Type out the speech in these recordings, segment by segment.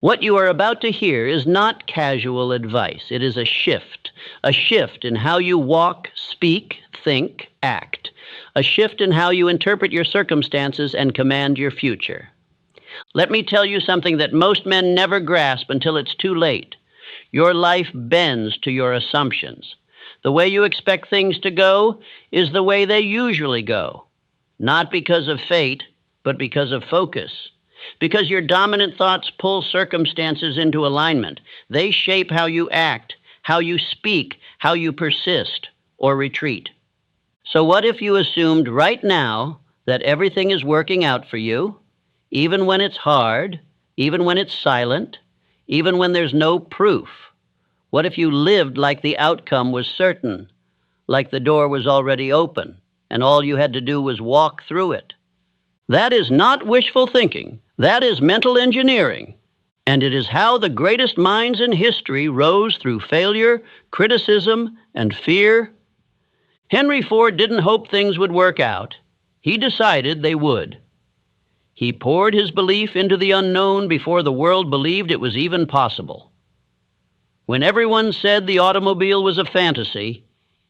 What you are about to hear is not casual advice. It is a shift in how you walk, speak, think, act, a shift in how you interpret your circumstances and command your future. Let me tell you something that most men never grasp until it's too late. Your life bends to your assumptions. The way you expect things to go is the way they usually go, not because of fate, but because of focus. Because your dominant thoughts pull circumstances into alignment. They shape how you act, how you speak, how you persist or retreat. So what if you assumed right now that everything is working out for you, even when it's hard, even when it's silent, even when there's no proof? What if you lived like the outcome was certain, like the door was already open, and all you had to do was walk through it? That is not wishful thinking. That is mental engineering. And it is how the greatest minds in history rose through failure, criticism, and fear. Henry Ford didn't hope things would work out. He decided they would. He poured his belief into the unknown before the world believed it was even possible. When everyone said the automobile was a fantasy,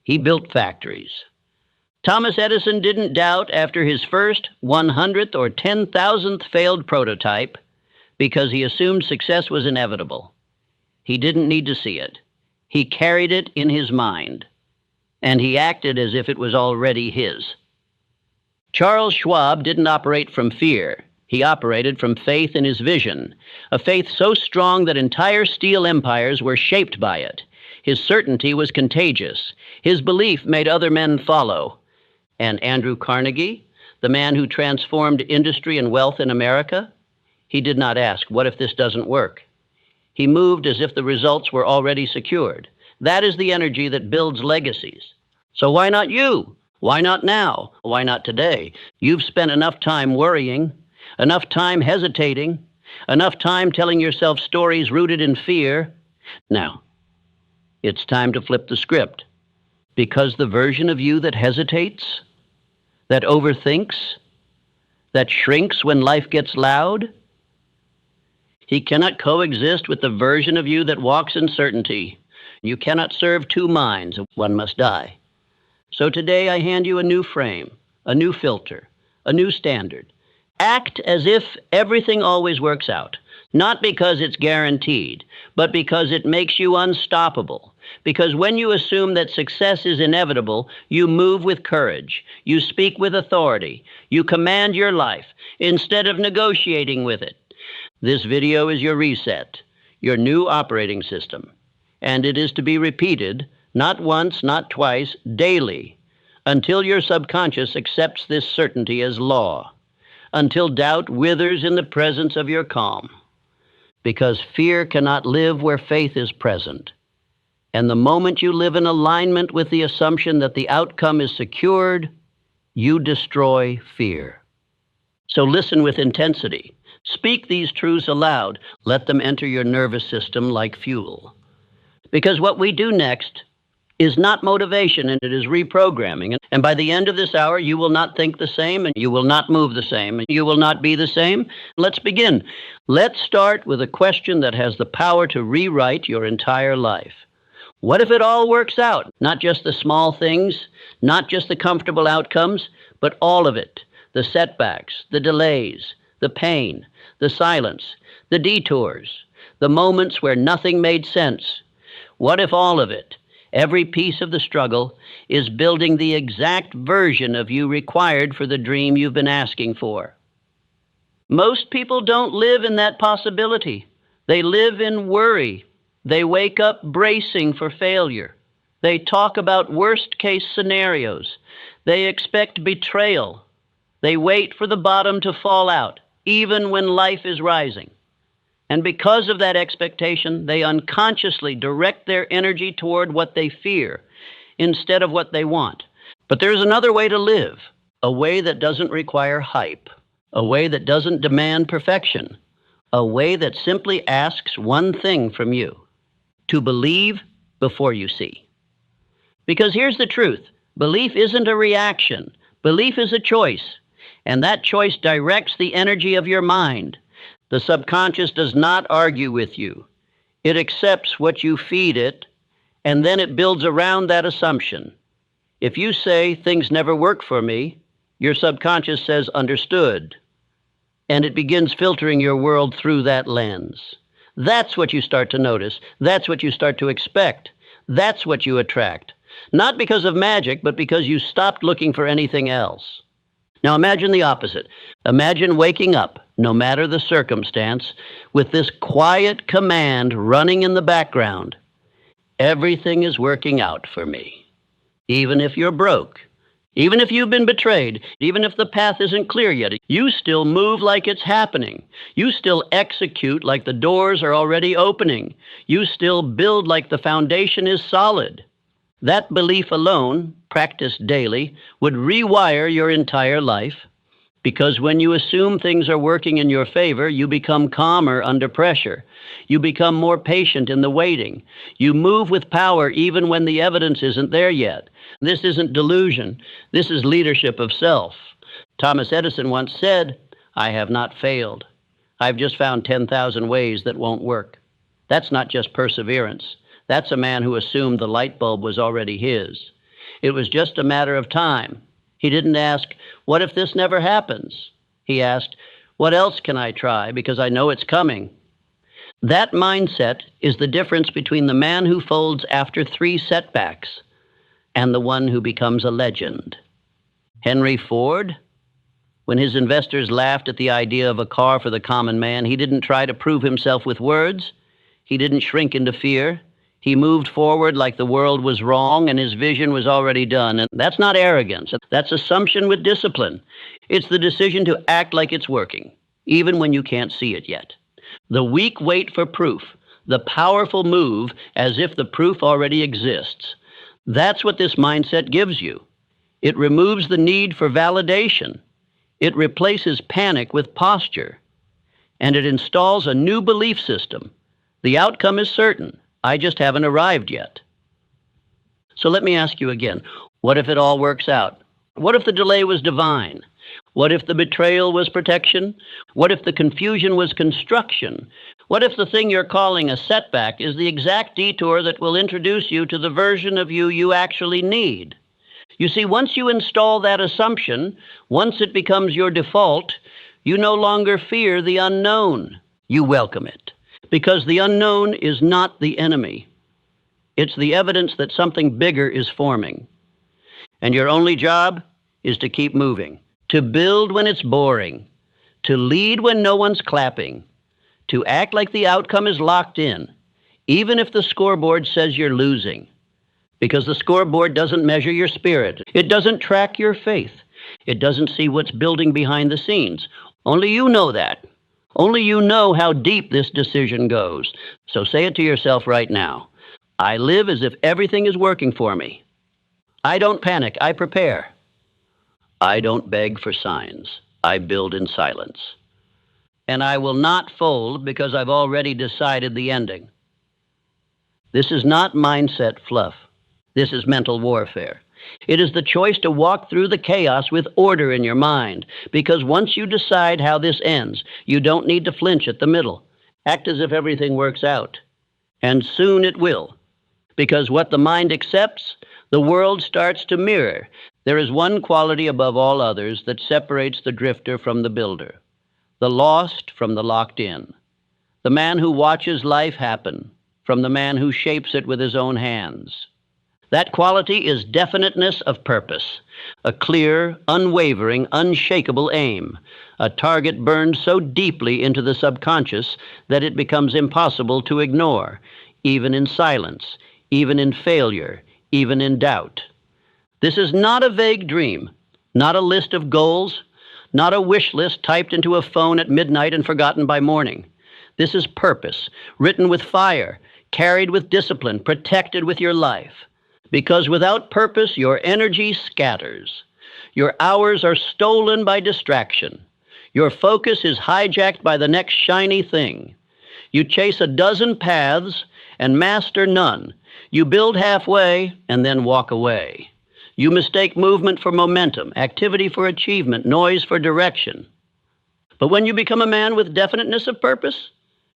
he built factories. Thomas Edison didn't doubt after his first 100th or 10,000th failed prototype because he assumed success was inevitable. He didn't need to see it. He carried it in his mind, and he acted as if it was already his. Charles Schwab didn't operate from fear. He operated from faith in his vision, a faith so strong that entire steel empires were shaped by it. His certainty was contagious. His belief made other men follow. And Andrew Carnegie, the man who transformed industry and wealth in America, he did not ask, what if this doesn't work? He moved as if the results were already secured. That is the energy that builds legacies. So why not you? Why not now? Why not today? You've spent enough time worrying, enough time hesitating, enough time telling yourself stories rooted in fear. Now, it's time to flip the script. Because the version of you that hesitates, that overthinks, that shrinks when life gets loud, he cannot coexist with the version of you that walks in certainty. You cannot serve two minds. One must die. So today I hand you a new frame, a new filter, a new standard. Act as if everything always works out, not because it's guaranteed, but because it makes you unstoppable. Because when you assume that success is inevitable, you move with courage, you speak with authority, you command your life instead of negotiating with it. This video is your reset, your new operating system, and it is to be repeated, not once, not twice, daily, until your subconscious accepts this certainty as law, until doubt withers in the presence of your calm. Because fear cannot live where faith is present. And the moment you live in alignment with the assumption that the outcome is secured, you destroy fear. So listen with intensity. Speak these truths aloud. Let them enter your nervous system like fuel. Because what we do next is not motivation, and it is reprogramming. And by the end of this hour, you will not think the same, and you will not move the same, and you will not be the same. Let's begin. Let's start with a question that has the power to rewrite your entire life. What if it all works out? Not just the small things, not just the comfortable outcomes, but all of it. The setbacks, the delays, the pain, the silence, the detours, the moments where nothing made sense. What if all of it, every piece of the struggle, is building the exact version of you required for the dream you've been asking for? Most people don't live in that possibility. They live in worry. They wake up bracing for failure. They talk about worst-case scenarios. They expect betrayal. They wait for the bottom to fall out, even when life is rising. And because of that expectation, they unconsciously direct their energy toward what they fear instead of what they want. But there's another way to live, a way that doesn't require hype, a way that doesn't demand perfection, a way that simply asks one thing from you: to believe before you see. Because here's the truth. Belief isn't a reaction. Belief is a choice. And that choice directs the energy of your mind. The subconscious does not argue with you. It accepts what you feed it, and then it builds around that assumption. If you say things never work for me, your subconscious says understood, and it begins filtering your world through that lens. That's what you start to notice. That's what you start to expect. That's what you attract. Not because of magic, but because you stopped looking for anything else. Now imagine the opposite. Imagine waking up, no matter the circumstance, with this quiet command running in the background. Everything is working out for me. Even if you're broke, even if you've been betrayed, even if the path isn't clear yet, you still move like it's happening. You still execute like the doors are already opening. You still build like the foundation is solid. That belief alone, practiced daily, would rewire your entire life, because when you assume things are working in your favor, you become calmer under pressure. You become more patient in the waiting. You move with power even when the evidence isn't there yet. This isn't delusion. This is leadership of self. Thomas Edison once said, "I have not failed. I've just found 10,000 ways that won't work." That's not just perseverance. That's a man who assumed the light bulb was already his. It was just a matter of time. He didn't ask, "What if this never happens?" He asked, "What else can I try, because I know it's coming?" That mindset is the difference between the man who folds after 3 setbacks and the one who becomes a legend. Henry Ford, when his investors laughed at the idea of a car for the common man, he didn't try to prove himself with words. He didn't shrink into fear. He moved forward like the world was wrong and his vision was already done. And that's not arrogance. That's assumption with discipline. It's the decision to act like it's working, even when you can't see it yet. The weak wait for proof. The powerful move as if the proof already exists. That's what this mindset gives you. It removes the need for validation. It replaces panic with posture. And it installs a new belief system. The outcome is certain. I just haven't arrived yet. So let me ask you again, what if it all works out? What if the delay was divine? What if the betrayal was protection? What if the confusion was construction? What if the thing you're calling a setback is the exact detour that will introduce you to the version of you you actually need? You see, once you install that assumption, once it becomes your default, you no longer fear the unknown. You welcome it. Because the unknown is not the enemy. It's the evidence that something bigger is forming. And your only job is to keep moving, to build when it's boring, to lead when no one's clapping, to act like the outcome is locked in, even if the scoreboard says you're losing. Because the scoreboard doesn't measure your spirit. It doesn't track your faith. It doesn't see what's building behind the scenes. Only you know that. Only you know how deep this decision goes. So say it to yourself right now. I live as if everything is working for me. I don't panic, I prepare. I don't beg for signs. I build in silence. And I will not fold because I've already decided the ending. This is not mindset fluff. This is mental warfare. It is the choice to walk through the chaos with order in your mind, because once you decide how this ends, you don't need to flinch at the middle. Act as if everything works out. And soon it will, because what the mind accepts, the world starts to mirror. There is one quality above all others that separates the drifter from the builder, the lost from the locked in, the man who watches life happen from the man who shapes it with his own hands. That quality is definiteness of purpose, a clear, unwavering, unshakable aim, a target burned so deeply into the subconscious that it becomes impossible to ignore, even in silence, even in failure, even in doubt. This is not a vague dream, not a list of goals, not a wish list typed into a phone at midnight and forgotten by morning. This is purpose, written with fire, carried with discipline, protected with your life. Because without purpose, your energy scatters. Your hours are stolen by distraction. Your focus is hijacked by the next shiny thing. You chase a dozen paths and master none. You build halfway and then walk away. You mistake movement for momentum, activity for achievement, noise for direction. But when you become a man with definiteness of purpose,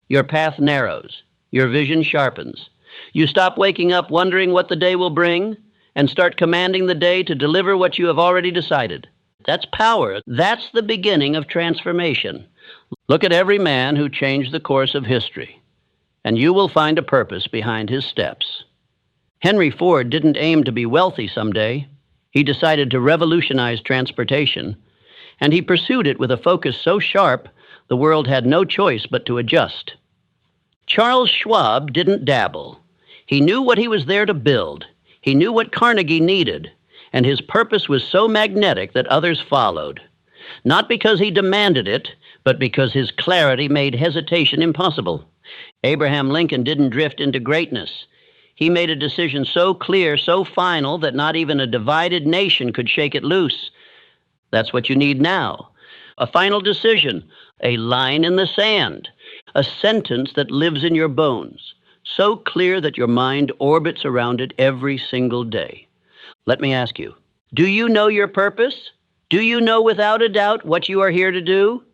your path narrows, your vision sharpens. You stop waking up wondering what the day will bring and start commanding the day to deliver what you have already decided. That's power. That's the beginning of transformation. Look at every man who changed the course of history, and you will find a purpose behind his steps. Henry Ford didn't aim to be wealthy someday. He decided to revolutionize transportation, and he pursued it with a focus so sharp the world had no choice but to adjust. Charles Schwab didn't dabble. He knew what he was there to build. He knew what Carnegie needed, and his purpose was so magnetic that others followed. Not because he demanded it, but because his clarity made hesitation impossible. Abraham Lincoln didn't drift into greatness. He made a decision so clear, so final, that not even a divided nation could shake it loose. That's what you need now. A final decision, a line in the sand, a sentence that lives in your bones, so clear that your mind orbits around it every single day. Let me ask you, do you know your purpose? Do you know without a doubt what you are here to do?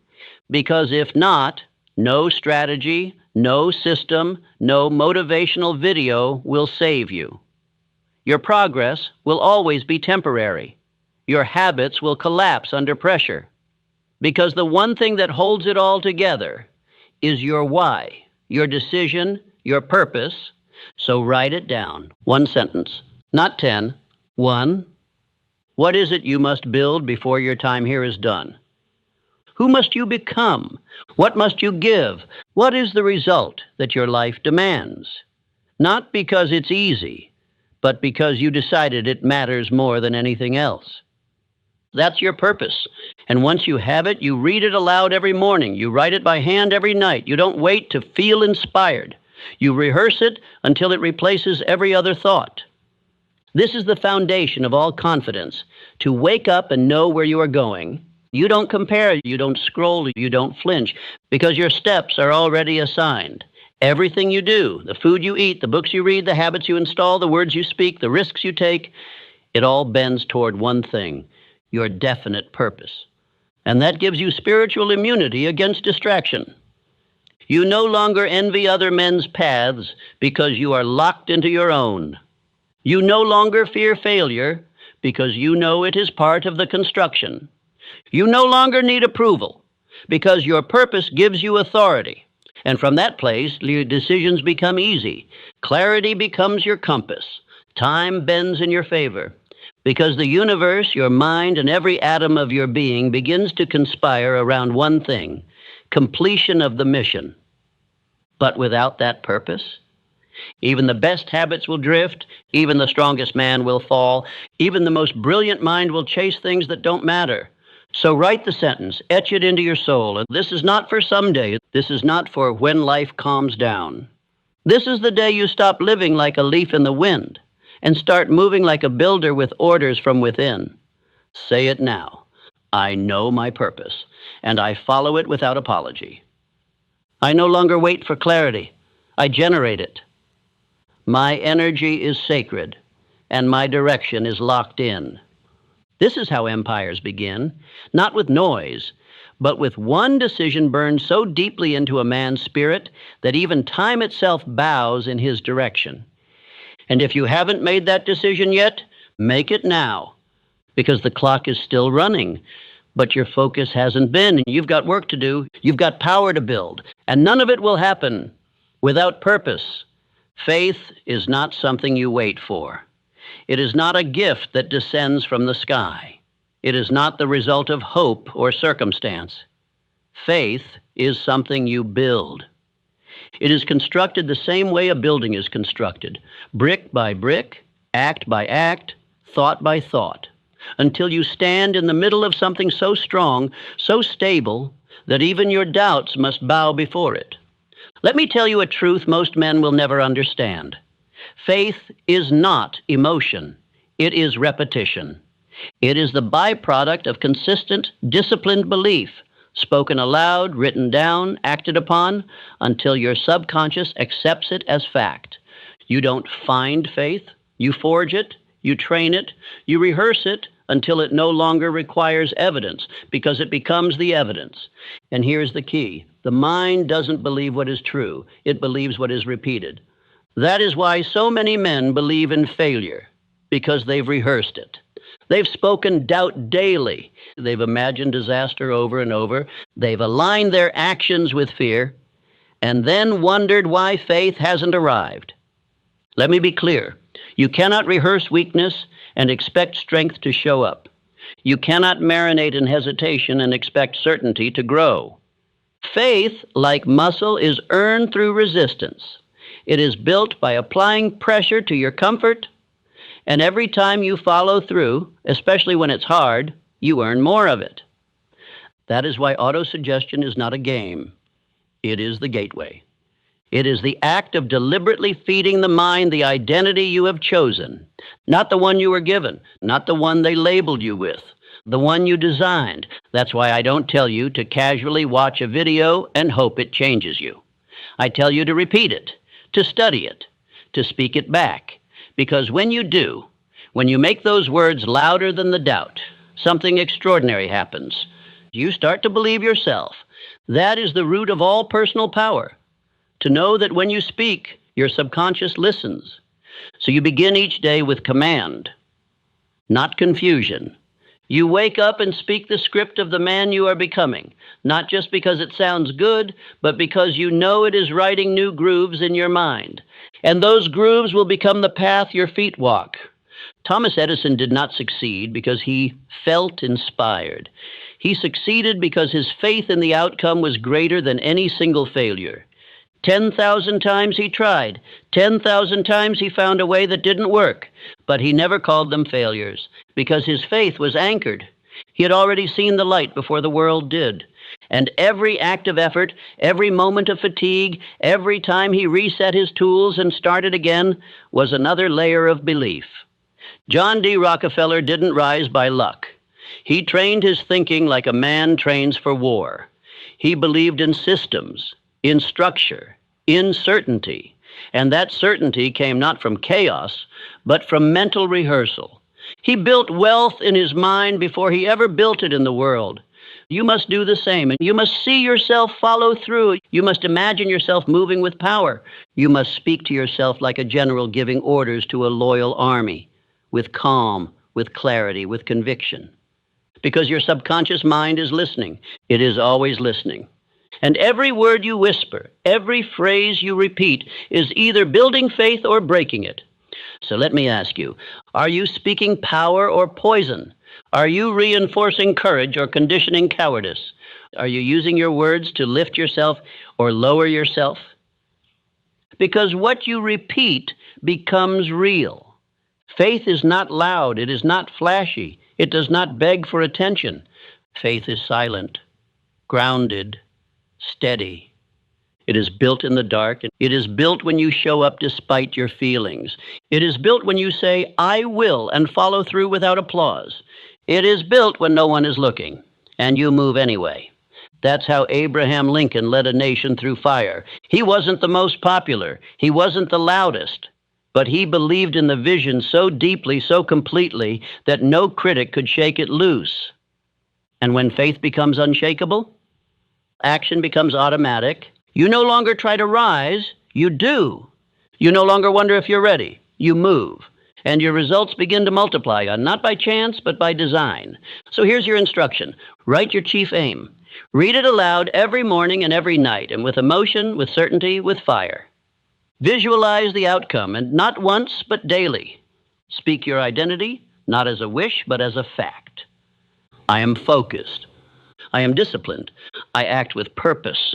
Because if not, no strategy, no system, no motivational video will save you. Your progress will always be temporary. Your habits will collapse under pressure. Because the one thing that holds it all together is your why, your decision, your purpose. So write it down. One sentence, not 10. 1. What is it you must build before your time here is done? Who must you become? What must you give? What is the result that your life demands? Not because it's easy, but because you decided it matters more than anything else. That's your purpose. And once you have it, you read it aloud every morning. You write it by hand every night. You don't wait to feel inspired. You rehearse it until it replaces every other thought. This is the foundation of all confidence, to wake up and know where you are going. You don't compare, you don't scroll, you don't flinch, because your steps are already assigned. Everything you do, the food you eat, the books you read, the habits you install, the words you speak, the risks you take, it all bends toward one thing, your definite purpose. And that gives you spiritual immunity against distraction. You no longer envy other men's paths because you are locked into your own. You no longer fear failure because you know it is part of the construction. You no longer need approval because your purpose gives you authority. And from that place, your decisions become easy. Clarity becomes your compass. Time bends in your favor because the universe, your mind, and every atom of your being begins to conspire around one thing, completion of the mission. But without that purpose, even the best habits will drift, even the strongest man will fall, even the most brilliant mind will chase things that don't matter. So write the sentence, etch it into your soul. This is not for someday. This is not for when life calms down. This is the day you stop living like a leaf in the wind and start moving like a builder with orders from within. Say it now. I know my purpose, and I follow it without apology. I no longer wait for clarity. I generate it. My energy is sacred, and my direction is locked in. This is how empires begin, not with noise, but with one decision burned so deeply into a man's spirit that even time itself bows in his direction. And if you haven't made that decision yet, make it now, because the clock is still running, but your focus hasn't been. You've got work to do. You've got power to build, and none of it will happen without purpose. Faith is not something you wait for. It is not a gift that descends from the sky. It is not the result of hope or circumstance. Faith is something you build. It is constructed the same way a building is constructed, brick by brick, act by act, thought by thought, until you stand in the middle of something so strong, so stable, that even your doubts must bow before it. Let me tell you a truth most men will never understand. Faith is not emotion. It is repetition. It is the byproduct of consistent, disciplined belief, spoken aloud, written down, acted upon, until your subconscious accepts it as fact. You don't find faith. You forge it. You train it. You rehearse it until it no longer requires evidence, because it becomes the evidence. And here's the key. The mind doesn't believe what is true. It believes what is repeated. That is why so many men believe in failure, because they've rehearsed it. They've spoken doubt daily. They've imagined disaster over and over. They've aligned their actions with fear, and then wondered why faith hasn't arrived. Let me be clear. You cannot rehearse weakness and expect strength to show up. You cannot marinate in hesitation and expect certainty to grow. Faith, like muscle, is earned through resistance. It is built by applying pressure to your comfort, and every time you follow through, especially when it's hard, you earn more of it. That is why autosuggestion is not a game. It is the gateway. It is the act of deliberately feeding the mind the identity you have chosen, not the one you were given, not the one they labeled you with, the one you designed. That's why I don't tell you to casually watch a video and hope it changes you. I tell you to repeat it, to study it, to speak it back. Because when you do, when you make those words louder than the doubt, something extraordinary happens. You start to believe yourself. That is the root of all personal power. To know that when you speak, your subconscious listens. So you begin each day with command, not confusion. You wake up and speak the script of the man you are becoming, not just because it sounds good, but because you know it is writing new grooves in your mind. And those grooves will become the path your feet walk. Thomas Edison did not succeed because he felt inspired. He succeeded because his faith in the outcome was greater than any single failure. 10,000 times he tried. 10,000 times he found a way that didn't work, but he never called them failures because his faith was anchored. He had already seen the light before the world did. And every act of effort, every moment of fatigue, every time he reset his tools and started again was another layer of belief. John D. Rockefeller didn't rise by luck. He trained his thinking like a man trains for war. He believed in systems, in structure, in certainty. And that certainty came not from chaos, but from mental rehearsal. He built wealth in his mind before he ever built it in the world. You must do the same, and you must see yourself follow through. You must imagine yourself moving with power. You must speak to yourself like a general giving orders to a loyal army, with calm, with clarity, with conviction. Because your subconscious mind is listening. It is always listening. And every word you whisper, every phrase you repeat is either building faith or breaking it. So let me ask you, are you speaking power or poison? Are you reinforcing courage or conditioning cowardice? Are you using your words to lift yourself or lower yourself? Because what you repeat becomes real. Faith is not loud. It is not flashy. It does not beg for attention. Faith is silent, grounded, steady. It is built in the dark. It is built when you show up despite your feelings. It is built when you say, I will, and follow through without applause. It is built when no one is looking, and you move anyway. That's how Abraham Lincoln led a nation through fire. He wasn't the most popular. He wasn't the loudest. But he believed in the vision so deeply, so completely, that no critic could shake it loose. And when faith becomes unshakable, action becomes automatic. You no longer try to rise, you do. You no longer wonder if you're ready, you move. And your results begin to multiply, not by chance, but by design. So here's your instruction. Write your chief aim. Read it aloud every morning and every night, and with emotion, with certainty, with fire. Visualize the outcome, and not once, but daily. Speak your identity, not as a wish, but as a fact. I am focused. I am disciplined. I act with purpose.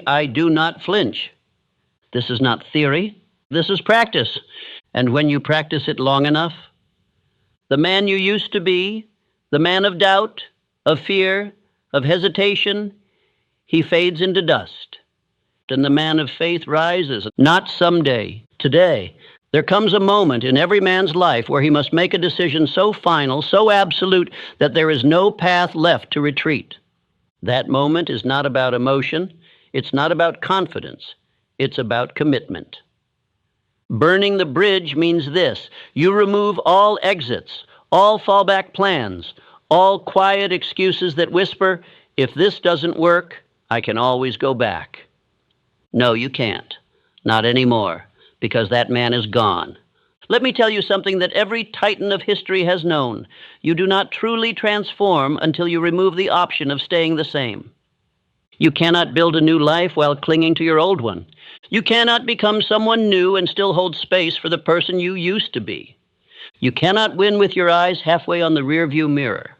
I do not flinch. This is not theory. This is practice. And when you practice it long enough, the man you used to be, the man of doubt, of fear, of hesitation, he fades into dust. And the man of faith rises, not someday, today. There comes a moment in every man's life where he must make a decision so final, so absolute, that there is no path left to retreat. That moment is not about emotion. It's not about confidence. It's about commitment. Burning the bridge means this: you remove all exits, all fallback plans, all quiet excuses that whisper, if this doesn't work, I can always go back. No, you can't. Not anymore, because that man is gone. Let me tell you something that every titan of history has known. You do not truly transform until you remove the option of staying the same. You cannot build a new life while clinging to your old one. You cannot become someone new and still hold space for the person you used to be. You cannot win with your eyes halfway on the rearview mirror.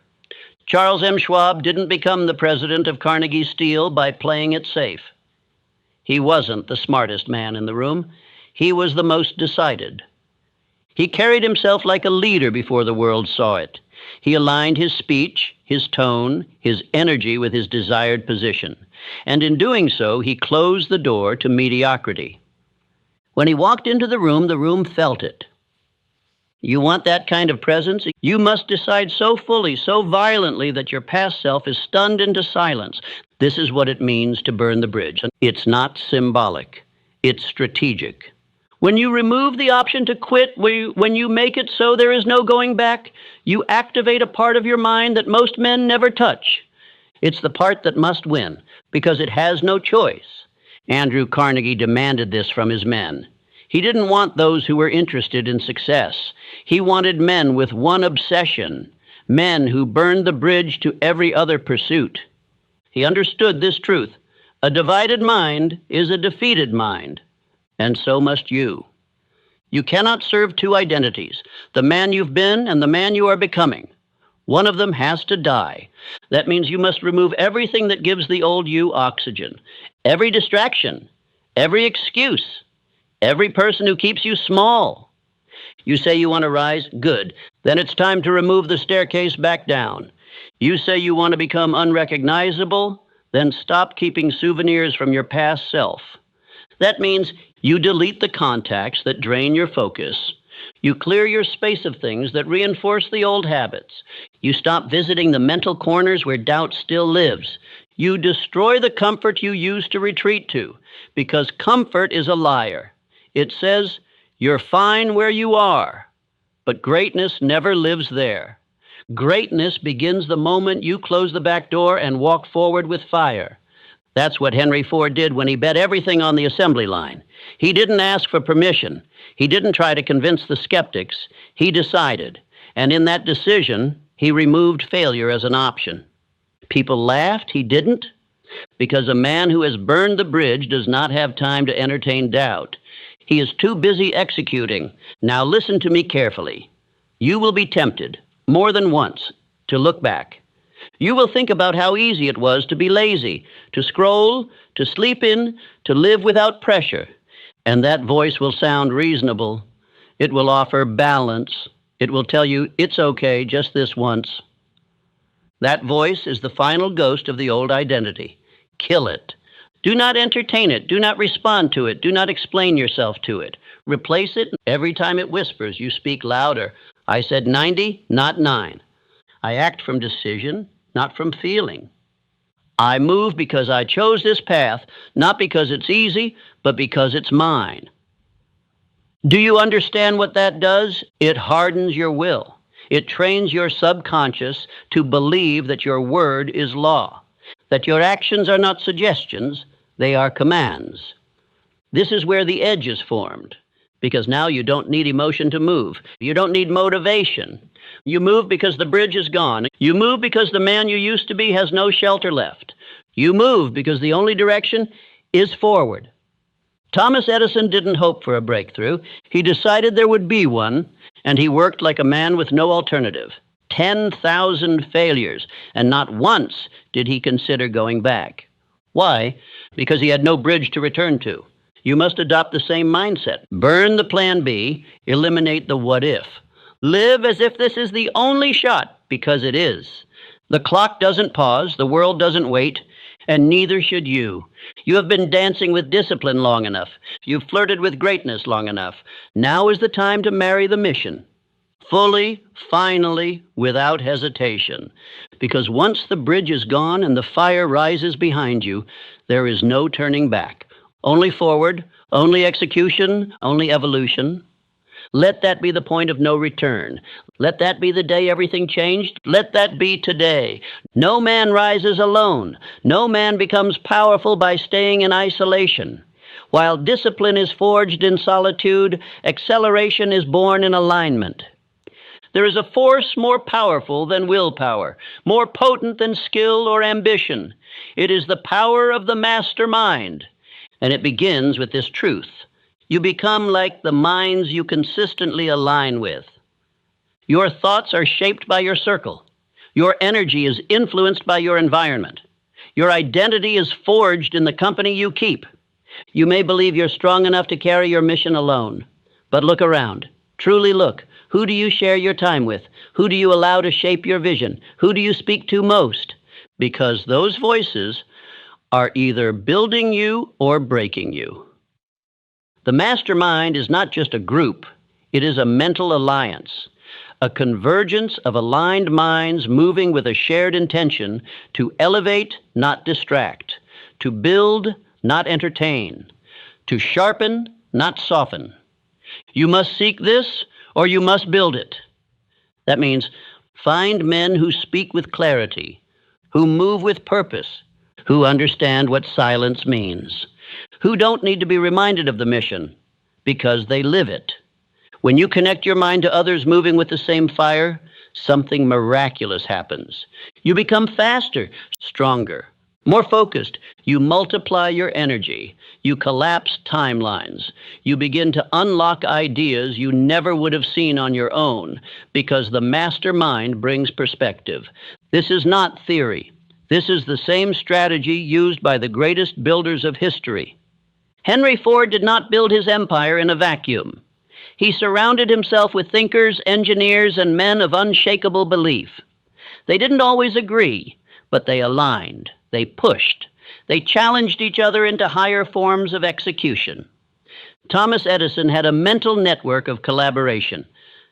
Charles M. Schwab didn't become the president of Carnegie Steel by playing it safe. He wasn't the smartest man in the room. He was the most decided. He carried himself like a leader before the world saw it. He aligned his speech, his tone, his energy with his desired position. And in doing so, he closed the door to mediocrity. When he walked into the room felt it. You want that kind of presence? You must decide so fully, so violently that your past self is stunned into silence. This is what it means to burn the bridge. It's not symbolic. It's strategic. When you remove the option to quit, when you make it so there is no going back, you activate a part of your mind that most men never touch. It's the part that must win, because it has no choice. Andrew Carnegie demanded this from his men. He didn't want those who were interested in success. He wanted men with one obsession, men who burned the bridge to every other pursuit. He understood this truth. A divided mind is a defeated mind, and so must you. You cannot serve two identities, the man you've been and the man you are becoming. One of them has to die. That means you must remove everything that gives the old you oxygen, every distraction, every excuse, every person who keeps you small. You say you want to rise? Good. Then it's time to remove the staircase back down. You say you want to become unrecognizable? Then stop keeping souvenirs from your past self. That means you delete the contacts that drain your focus. You clear your space of things that reinforce the old habits. You stop visiting the mental corners where doubt still lives. You destroy the comfort you used to retreat to, because comfort is a liar. It says, you're fine where you are, but greatness never lives there. Greatness begins the moment you close the back door and walk forward with fire. That's what Henry Ford did when he bet everything on the assembly line. He didn't ask for permission. He didn't try to convince the skeptics. He decided. And in that decision, he removed failure as an option. People laughed. He didn't. Because a man who has burned the bridge does not have time to entertain doubt. He is too busy executing. Now listen to me carefully. You will be tempted, more than once, to look back. You will think about how easy it was to be lazy, to scroll, to sleep in, to live without pressure. And that voice will sound reasonable. It will offer balance. It will tell you, it's okay, just this once. That voice is the final ghost of the old identity. Kill it. Do not entertain it. Do not respond to it. Do not explain yourself to it. Replace it. Every time it whispers, you speak louder. I said 90, not 9. I act from decision, not from feeling. I move because I chose this path, not because it's easy, but because it's mine. Do you understand what that does? It hardens your will. It trains your subconscious to believe that your word is law, that your actions are not suggestions, they are commands. This is where the edge is formed, because now you don't need emotion to move. You don't need motivation. You move because the bridge is gone. You move because the man you used to be has no shelter left. You move because the only direction is forward. Thomas Edison didn't hope for a breakthrough. He decided there would be one, and he worked like a man with no alternative. 10,000 failures, and not once did he consider going back. Why? Because he had no bridge to return to. You must adopt the same mindset. Burn the plan B, eliminate the what if. Live as if this is the only shot, because it is. The clock doesn't pause, the world doesn't wait, and neither should you. You have been dancing with discipline long enough. You've flirted with greatness long enough. Now is the time to marry the mission. Fully, finally, without hesitation. Because once the bridge is gone and the fire rises behind you, there is no turning back. Only forward, only execution, only evolution. Let that be the point of no return. Let that be the day everything changed. Let that be today. No man rises alone. No man becomes powerful by staying in isolation. While discipline is forged in solitude, acceleration is born in alignment. There is a force more powerful than willpower, more potent than skill or ambition. It is the power of the mastermind, and it begins with this truth. You become like the minds you consistently align with. Your thoughts are shaped by your circle. Your energy is influenced by your environment. Your identity is forged in the company you keep. You may believe you're strong enough to carry your mission alone, but look around. Truly look. Who do you share your time with? Who do you allow to shape your vision? Who do you speak to most? Because those voices are either building you or breaking you. The mastermind is not just a group, it is a mental alliance, a convergence of aligned minds moving with a shared intention to elevate, not distract, to build, not entertain, to sharpen, not soften. You must seek this, or you must build it. That means find men who speak with clarity, who move with purpose, who understand what silence means, who don't need to be reminded of the mission because they live it. When you connect your mind to others moving with the same fire, something miraculous happens. You become faster, stronger, more focused. You multiply your energy. You collapse timelines. You begin to unlock ideas you never would have seen on your own because the mastermind brings perspective. This is not theory. This is the same strategy used by the greatest builders of history. Henry Ford did not build his empire in a vacuum. He surrounded himself with thinkers, engineers, and men of unshakable belief. They didn't always agree, but they aligned. They pushed. They challenged each other into higher forms of execution. Thomas Edison had a mental network of collaboration,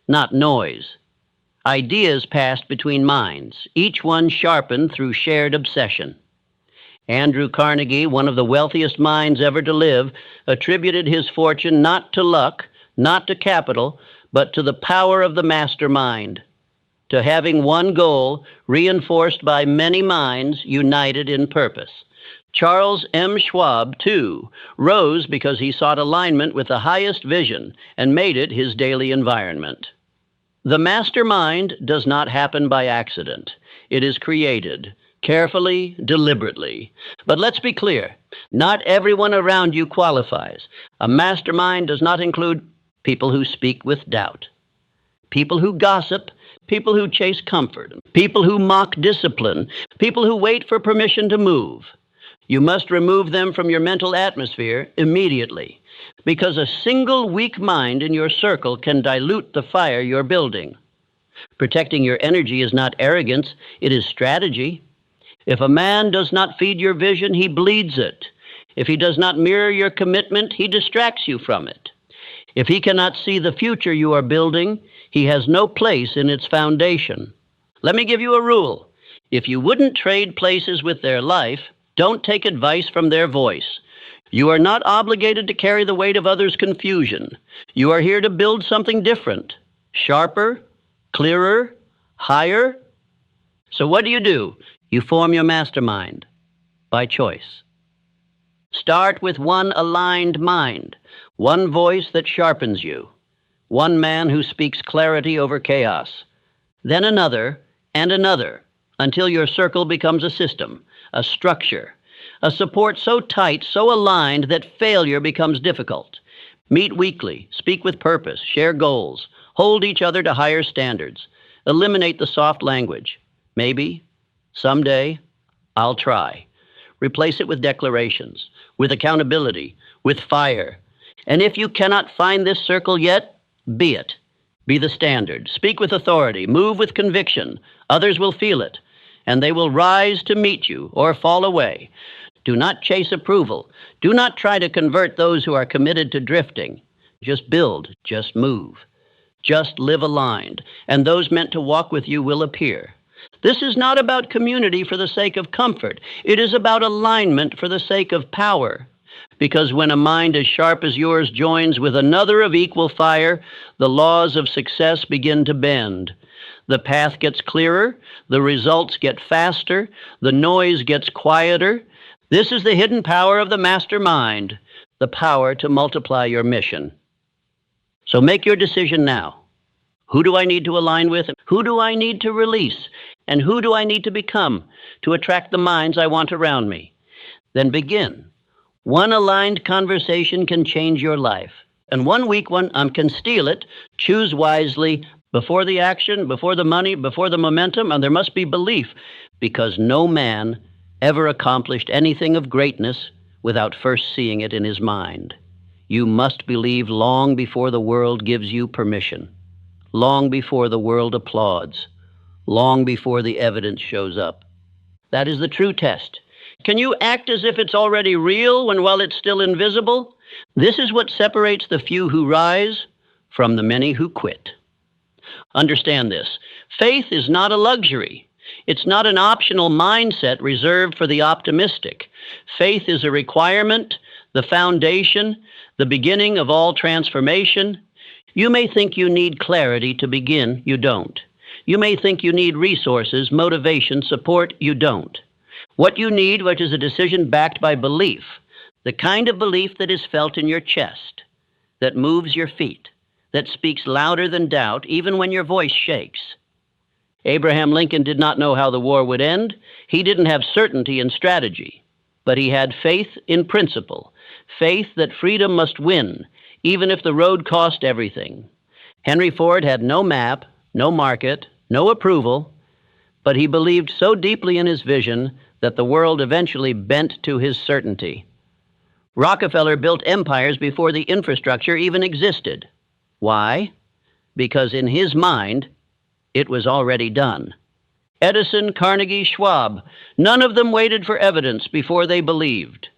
not noise. Ideas passed between minds, each one sharpened through shared obsession. Andrew Carnegie, one of the wealthiest minds ever to live, attributed his fortune not to luck, not to capital, but to the power of the mastermind, to having one goal reinforced by many minds united in purpose. Charles M. Schwab, too, rose because he sought alignment with the highest vision and made it his daily environment. The mastermind does not happen by accident. It is created carefully, deliberately. But let's be clear, not everyone around you qualifies. A mastermind does not include people who speak with doubt, people who gossip, people who chase comfort, people who mock discipline, people who wait for permission to move. You must remove them from your mental atmosphere immediately, because a single weak mind in your circle can dilute the fire you're building. Protecting your energy is not arrogance, it is strategy. If a man does not feed your vision, he bleeds it. If he does not mirror your commitment, he distracts you from it. If he cannot see the future you are building, he has no place in its foundation. Let me give you a rule. If you wouldn't trade places with their life, don't take advice from their voice. You are not obligated to carry the weight of others' confusion. You are here to build something different, sharper, clearer, higher. So what do? You form your mastermind by choice. Start with one aligned mind, one voice that sharpens you, one man who speaks clarity over chaos, then another and another, until your circle becomes a system, a structure, a support so tight, so aligned that failure becomes difficult. Meet weekly, speak with purpose, share goals, hold each other to higher standards, eliminate the soft language. Maybe, someday, I'll try. Replace it with declarations, with accountability, with fire. And if you cannot find this circle yet, be it. Be the standard. Speak with authority. Move with conviction. Others will feel it, and they will rise to meet you or fall away. Do not chase approval. Do not try to convert those who are committed to drifting. Just build. Just move. Just live aligned, and those meant to walk with you will appear. This is not about community for the sake of comfort. It is about alignment for the sake of power. Because when a mind as sharp as yours joins with another of equal fire, the laws of success begin to bend. The path gets clearer, the results get faster, the noise gets quieter. This is the hidden power of the master mind, the power to multiply your mission. So make your decision now. Who do I need to align with? Who do I need to release? And who do I need to become to attract the minds I want around me? Then begin. One aligned conversation can change your life. And one weak one can steal it. Choose wisely. Before the action, before the money, before the momentum, and there must be belief, because no man ever accomplished anything of greatness without first seeing it in his mind. You must believe long before the world gives you permission, long before the world applauds, long before the evidence shows up. That is the true test. Can you act as if it's already real while it's still invisible? This is what separates the few who rise from the many who quit. Understand this. Faith is not a luxury. It's not an optional mindset reserved for the optimistic. Faith is a requirement, the foundation, the beginning of all transformation. You may think you need clarity to begin. You don't. You may think you need resources, motivation, support. You don't. What you need, which is a decision backed by belief, the kind of belief that is felt in your chest, that moves your feet, that speaks louder than doubt, even when your voice shakes. Abraham Lincoln did not know how the war would end. He didn't have certainty in strategy, but he had faith in principle, faith that freedom must win, even if the road cost everything. Henry Ford had no map, no market, no approval, but he believed so deeply in his vision that the world eventually bent to his certainty. Rockefeller built empires before the infrastructure even existed. Why? Because in his mind, it was already done. Edison, Carnegie, Schwab, none of them waited for evidence before they believed.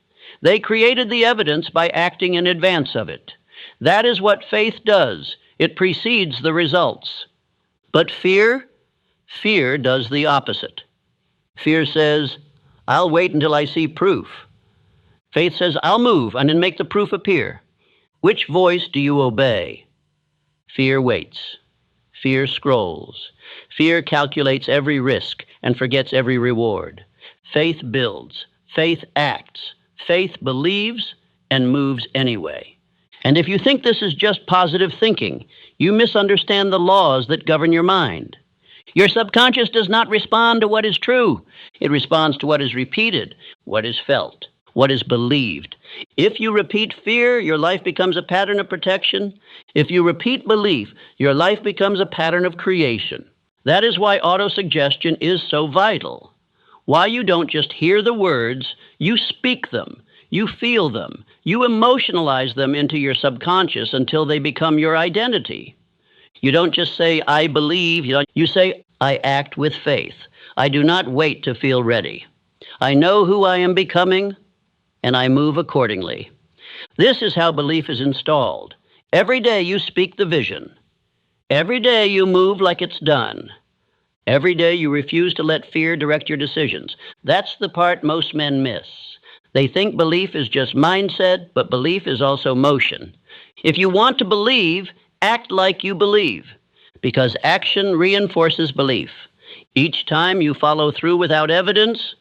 They created the evidence by acting in advance of it. That is what faith does. It precedes the results. But fear does the opposite. Fear says, I'll wait until I see proof. Faith says, I'll move and then make the proof appear. Which voice do you obey? Fear waits. Fear scrolls. Fear calculates every risk and forgets every reward. Faith builds. Faith acts. Faith believes and moves anyway. And if you think this is just positive thinking, you misunderstand the laws that govern your mind. Your subconscious does not respond to what is true. It responds to what is repeated, what is felt, what is believed. If you repeat fear, your life becomes a pattern of protection. If you repeat belief, your life becomes a pattern of creation. That is why autosuggestion is so vital. Why you don't just hear the words, you speak them, you feel them, you emotionalize them into your subconscious until they become your identity. You don't just say, I believe, you say, I act with faith. I do not wait to feel ready. I know who I am becoming, and I move accordingly. This is how belief is installed. Every day you speak the vision. Every day you move like it's done. Every day you refuse to let fear direct your decisions. That's the part most men miss. They think belief is just mindset, but belief is also motion. If you want to believe, act like you believe, because action reinforces belief. Each time you follow through without evidence,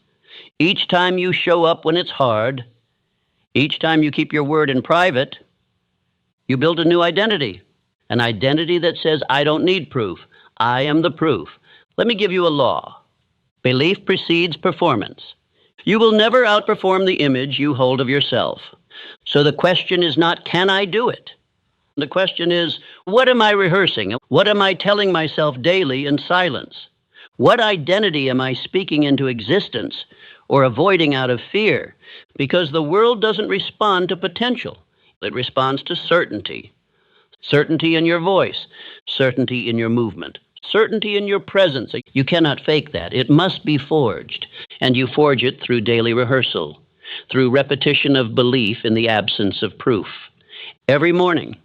each time you show up when it's hard, each time you keep your word in private, you build a new identity, an identity that says, I don't need proof. I am the proof. Let me give you a law. Belief precedes performance. You will never outperform the image you hold of yourself. So the question is not, can I do it? The question is, what am I rehearsing? What am I telling myself daily in silence? What identity am I speaking into existence or avoiding out of fear? Because the world doesn't respond to potential. It responds to certainty. Certainty in your voice, certainty in your movement, certainty in your presence. You cannot fake that. It must be forged. And you forge it through daily rehearsal, through repetition of belief in the absence of proof. Every morning,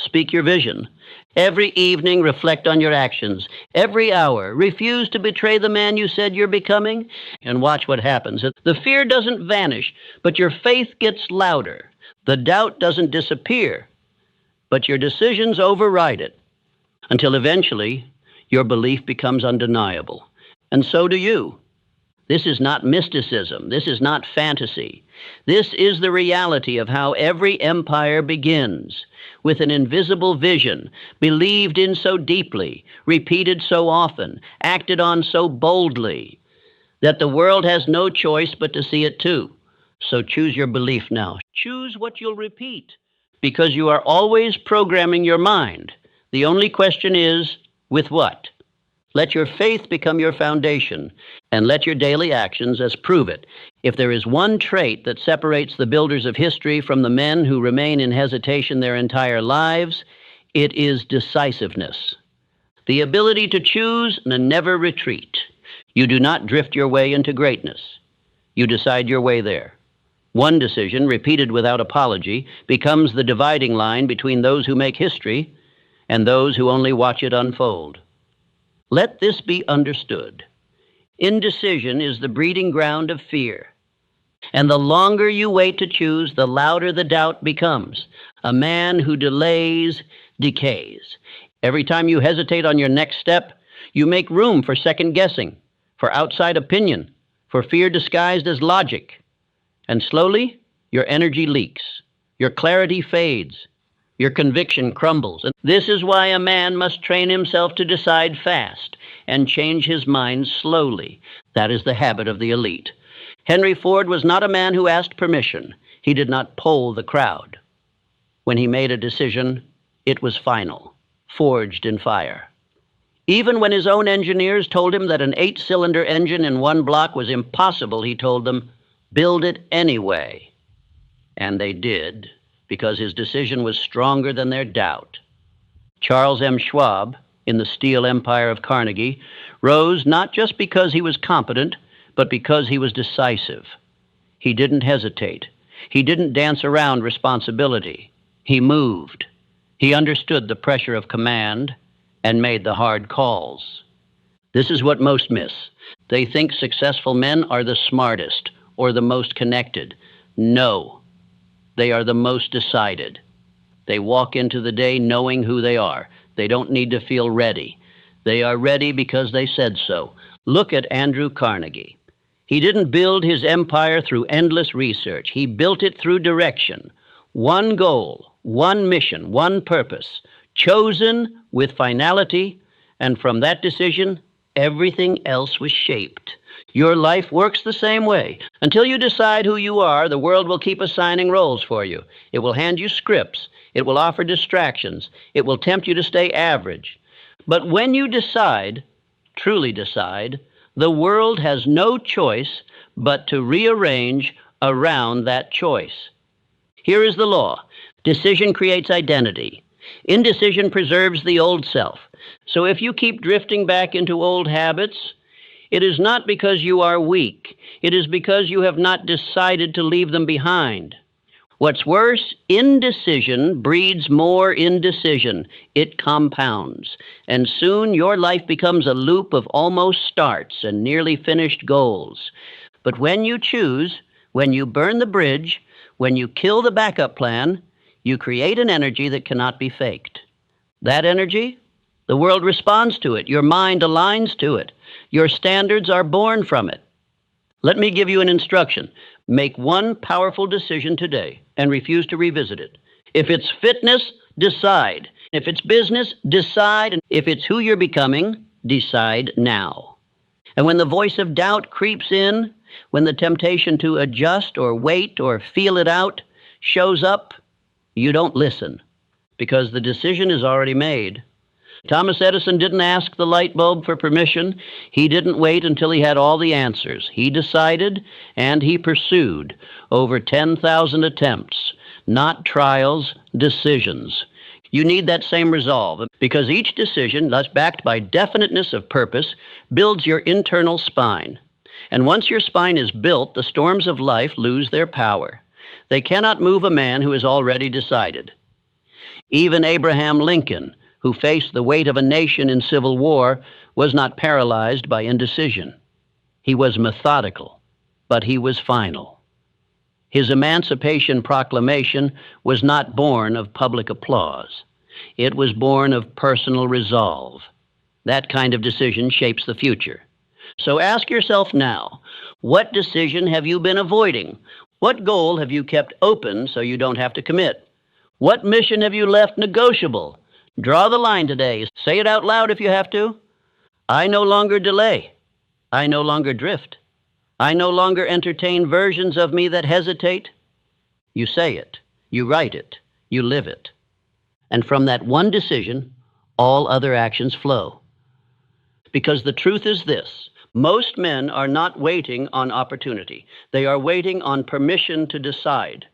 Speak your vision. Every evening, reflect on your actions. Every hour, refuse to betray the man you said you're becoming, and watch what happens. The fear doesn't vanish, but your faith gets louder. The doubt doesn't disappear, but your decisions override it, until eventually your belief becomes undeniable. And so do you. This is not mysticism. This is not fantasy. This is the reality of how every empire begins, with an invisible vision, believed in so deeply, repeated so often, acted on so boldly, that the world has no choice but to see it too. So choose your belief now. Choose what you'll repeat, because you are always programming your mind. The only question is, with what? Let your faith become your foundation, and let your daily actions as prove it. If there is one trait that separates the builders of history from the men who remain in hesitation their entire lives, it is decisiveness. The ability to choose and never retreat. You do not drift your way into greatness. You decide your way there. One decision, repeated without apology, becomes the dividing line between those who make history and those who only watch it unfold. Let this be understood. Indecision is the breeding ground of fear. And the longer you wait to choose, the louder the doubt becomes. A man who delays decays. Every time you hesitate on your next step, you make room for second guessing, for outside opinion, for fear disguised as logic. And slowly, your energy leaks. Your clarity fades. Your conviction crumbles. And this is why a man must train himself to decide fast and change his mind slowly. That is the habit of the elite. Henry Ford was not a man who asked permission. He did not poll the crowd. When he made a decision, it was final, forged in fire. Even when his own engineers told him that an 8-cylinder engine in one block was impossible, he told them, "Build it anyway." And they did, because his decision was stronger than their doubt. Charles M. Schwab, in the steel empire of Carnegie, rose not just because he was competent, but because he was decisive. He didn't hesitate. He didn't dance around responsibility. He moved. He understood the pressure of command and made the hard calls. This is what most miss. They think successful men are the smartest or the most connected. No. They are the most decided. They walk into the day knowing who they are. They don't need to feel ready. They are ready because they said so. Look at Andrew Carnegie. He didn't build his empire through endless research. He built it through direction. One goal, one mission, one purpose, chosen with finality, and from that decision, everything else was shaped. Your life works the same way. Until you decide who you are, the world will keep assigning roles for you. It will hand you scripts. It will offer distractions. It will tempt you to stay average. But when you decide, truly decide, the world has no choice but to rearrange around that choice. Here is the law. Decision creates identity. Indecision preserves the old self. So if you keep drifting back into old habits, it is not because you are weak. It is because you have not decided to leave them behind. What's worse, indecision breeds more indecision. It compounds. And soon your life becomes a loop of almost starts and nearly finished goals. But when you choose, when you burn the bridge, when you kill the backup plan, you create an energy that cannot be faked. That energy, the world responds to it. Your mind aligns to it. Your standards are born from it. Let me give you an instruction. Make one powerful decision today and refuse to revisit it. If it's fitness, decide. If it's business, decide. And if it's who you're becoming, decide now. And when the voice of doubt creeps in, when the temptation to adjust or wait or feel it out shows up, you don't listen, because the decision is already made. Thomas Edison didn't ask the light bulb for permission. He didn't wait until he had all the answers. He decided, and he pursued over 10,000 attempts, not trials, decisions. You need that same resolve, because each decision, thus backed by definiteness of purpose, builds your internal spine. And once your spine is built, the storms of life lose their power. They cannot move a man who has already decided. Even Abraham Lincoln, who faced the weight of a nation in civil war, was not paralyzed by indecision. He was methodical, but he was final. His Emancipation Proclamation was not born of public applause. It was born of personal resolve. That kind of decision shapes the future. So ask yourself now, what decision have you been avoiding? What goal have you kept open so you don't have to commit? What mission have you left negotiable? Draw the line today. Say it out loud if you have to. I no longer delay. I no longer drift. I no longer entertain versions of me that hesitate. You say it, you write it, you live it. And from that one decision, all other actions flow. Because the truth is this: most men are not waiting on opportunity. They are waiting on permission to decide.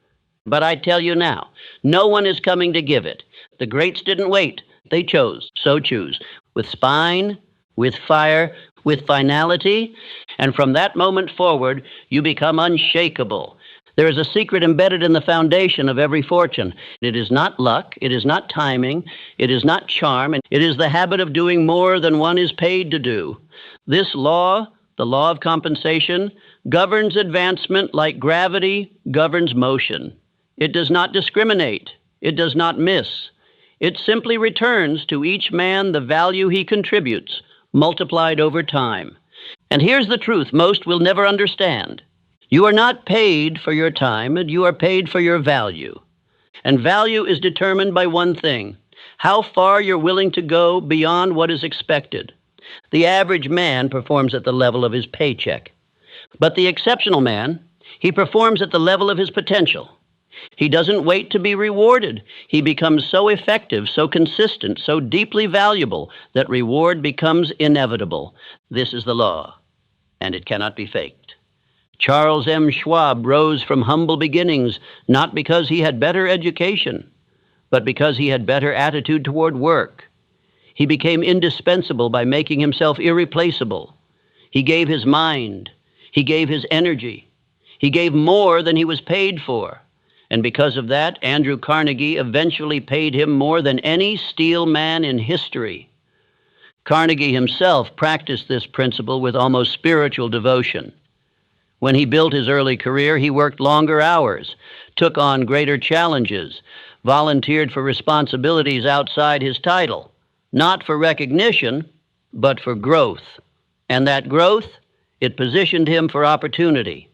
But I tell you now, no one is coming to give it. The greats didn't wait. They chose. So choose. With spine, with fire, with finality, and from that moment forward, you become unshakable. There is a secret embedded in the foundation of every fortune. It is not luck, it is not timing, it is not charm, it is the habit of doing more than one is paid to do. This law, the law of compensation, governs advancement like gravity governs motion. It does not discriminate, it does not miss. It simply returns to each man the value he contributes, multiplied over time. And here's the truth most will never understand. You are not paid for your time, and you are paid for your value. And value is determined by one thing: how far you're willing to go beyond what is expected. The average man performs at the level of his paycheck. But the exceptional man, he performs at the level of his potential. He doesn't wait to be rewarded. He becomes so effective, so consistent, so deeply valuable that reward becomes inevitable. This is the law, and it cannot be faked. Charles M. Schwab rose from humble beginnings not because he had better education, but because he had better attitude toward work. He became indispensable by making himself irreplaceable. He gave his mind. He gave his energy. He gave more than he was paid for. And because of that, Andrew Carnegie eventually paid him more than any steel man in history. Carnegie himself practiced this principle with almost spiritual devotion. When he built his early career, he worked longer hours, took on greater challenges, volunteered for responsibilities outside his title, not for recognition, but for growth. And that growth, it positioned him for opportunity.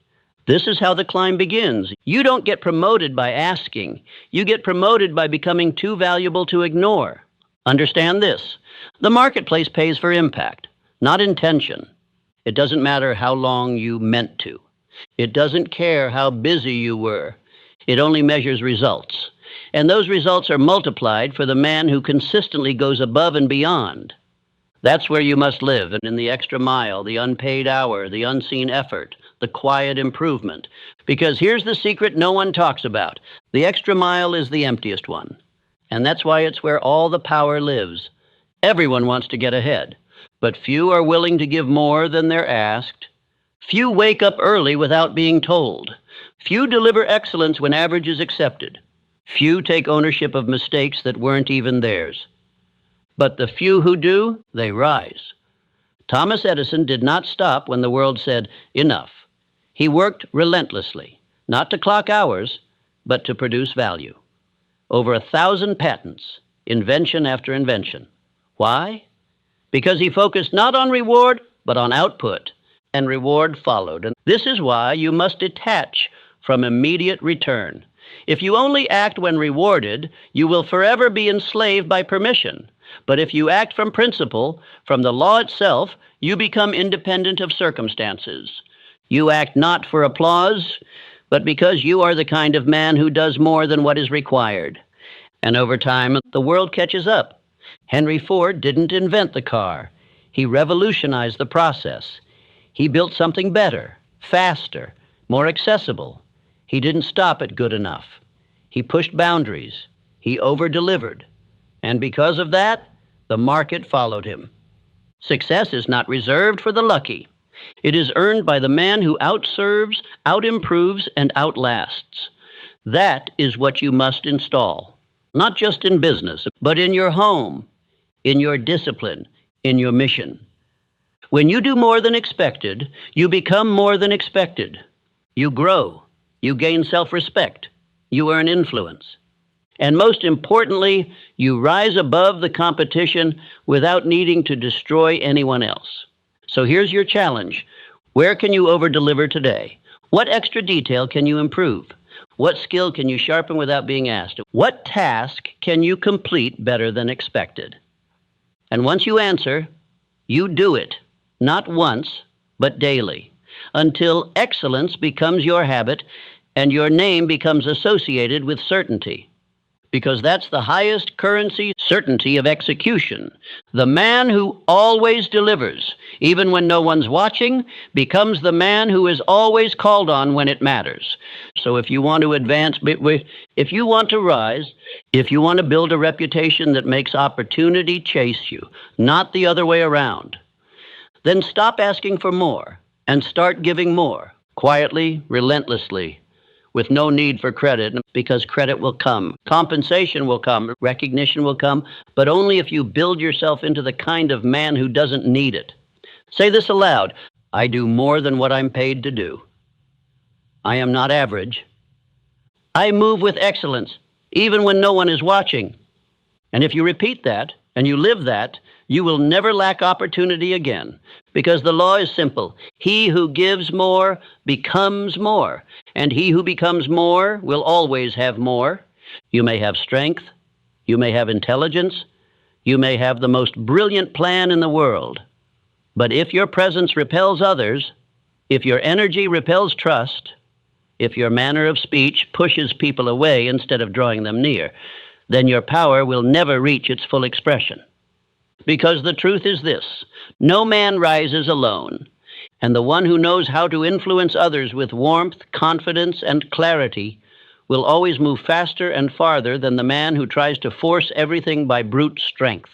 This is how the climb begins. You don't get promoted by asking. You get promoted by becoming too valuable to ignore. Understand this: the marketplace pays for impact, not intention. It doesn't matter how long you meant to. It doesn't care how busy you were. It only measures results. And those results are multiplied for the man who consistently goes above and beyond. That's where you must live, and in the extra mile, the unpaid hour, the unseen effort, the quiet improvement. Because here's the secret no one talks about: the extra mile is the emptiest one. And that's why it's where all the power lives. Everyone wants to get ahead, but few are willing to give more than they're asked. Few wake up early without being told. Few deliver excellence when average is accepted. Few take ownership of mistakes that weren't even theirs. But the few who do, they rise. Thomas Edison did not stop when the world said, enough. He worked relentlessly, not to clock hours, but to produce value. Over 1,000 patents, invention after invention. Why? Because he focused not on reward, but on output, and reward followed. And this is why you must detach from immediate return. If you only act when rewarded, you will forever be enslaved by permission. But if you act from principle, from the law itself, you become independent of circumstances. You act not for applause, but because you are the kind of man who does more than what is required. And over time, the world catches up. Henry Ford didn't invent the car. He revolutionized the process. He built something better, faster, more accessible. He didn't stop at good enough. He pushed boundaries. He over-delivered. And because of that, the market followed him. Success is not reserved for the lucky. It is earned by the man who outserves, outimproves, and outlasts. That is what you must install. not just in business, but in your home, in your discipline, in your mission. When you do more than expected, you become more than expected. You grow. You gain self-respect. You earn influence. And most importantly, you rise above the competition without needing to destroy anyone else. So here's your challenge. Where can you over-deliver today? What extra detail can you improve? What skill can you sharpen without being asked? What task can you complete better than expected? And once you answer, you do it, not once, but daily, until excellence becomes your habit and your name becomes associated with certainty. Because that's the highest currency, certainty of execution. The man who always delivers, even when no one's watching, becomes the man who is always called on when it matters. So if you want to advance, if you want to rise, if you want to build a reputation that makes opportunity chase you, not the other way around, then stop asking for more and start giving more, quietly, relentlessly, with no need for credit, because credit will come. Compensation will come. Recognition will come, but only if you build yourself into the kind of man who doesn't need it. Say this aloud. I do more than what I'm paid to do. I am not average. I move with excellence, even when no one is watching. And if you repeat that, and you live that, you will never lack opportunity again, because the law is simple. He who gives more becomes more, and he who becomes more will always have more. You may have strength, you may have intelligence, you may have the most brilliant plan in the world, but if your presence repels others, if your energy repels trust, if your manner of speech pushes people away instead of drawing them near, then your power will never reach its full expression. Because the truth is this: no man rises alone, and the one who knows how to influence others with warmth, confidence, and clarity will always move faster and farther than the man who tries to force everything by brute strength.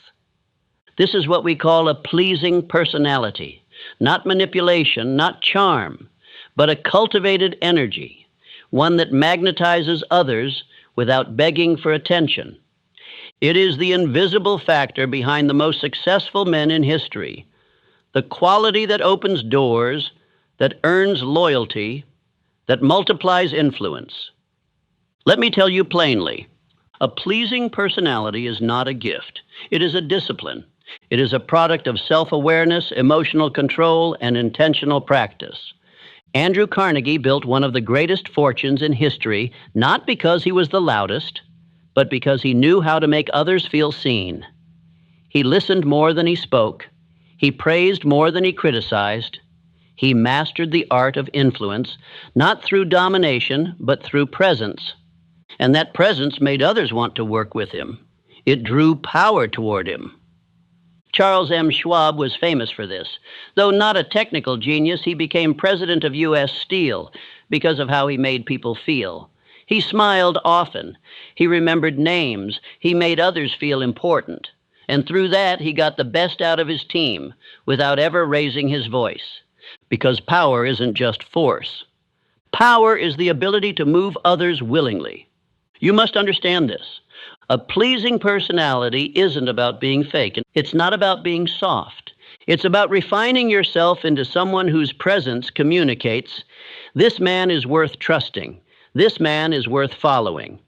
This is what we call a pleasing personality, not manipulation, not charm, but a cultivated energy, one that magnetizes others without begging for attention. It is the invisible factor behind the most successful men in history, the quality that opens doors, that earns loyalty, that multiplies influence. Let me tell you plainly, a pleasing personality is not a gift. It is a discipline. It is a product of self-awareness, emotional control, and intentional practice. Andrew Carnegie built one of the greatest fortunes in history, not because he was the loudest, but because he knew how to make others feel seen. He listened more than he spoke. He praised more than he criticized. He mastered the art of influence, not through domination, but through presence. And that presence made others want to work with him. It drew power toward him. Charles M. Schwab was famous for this. Though not a technical genius, he became president of U.S. Steel because of how he made people feel. He smiled often. He remembered names. He made others feel important. And through that, he got the best out of his team without ever raising his voice. Because power isn't just force. Power is the ability to move others willingly. You must understand this. A pleasing personality isn't about being fake. It's not about being soft. It's about refining yourself into someone whose presence communicates, this man is worth trusting. This man is worth following.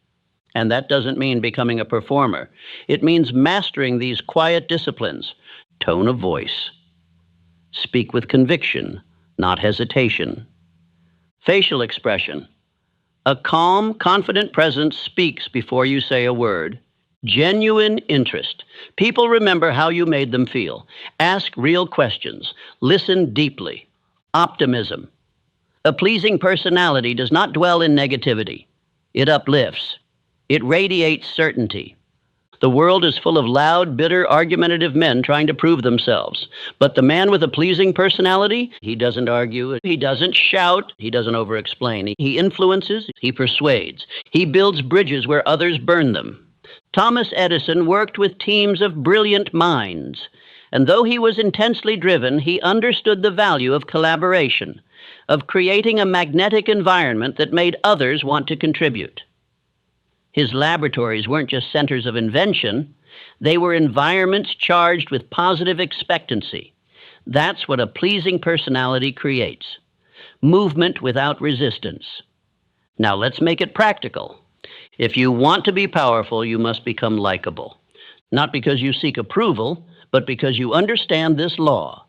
And that doesn't mean becoming a performer. It means mastering these quiet disciplines. Tone of voice. Speak with conviction, not hesitation. Facial expression. A calm, confident presence speaks before you say a word. Genuine interest. People remember how you made them feel. Ask real questions. Listen deeply. Optimism. A pleasing personality does not dwell in negativity. It uplifts. It radiates certainty. The world is full of loud, bitter, argumentative men trying to prove themselves. But the man with a pleasing personality, he doesn't argue, he doesn't shout, he doesn't over-explain. He influences, he persuades. He builds bridges where others burn them. Thomas Edison worked with teams of brilliant minds. And though he was intensely driven, he understood the value of collaboration, of creating a magnetic environment that made others want to contribute. His laboratories weren't just centers of invention, they were environments charged with positive expectancy. That's what a pleasing personality creates. Movement without resistance. Now let's make it practical. If you want to be powerful, you must become likable. Not because you seek approval, but because you understand this law.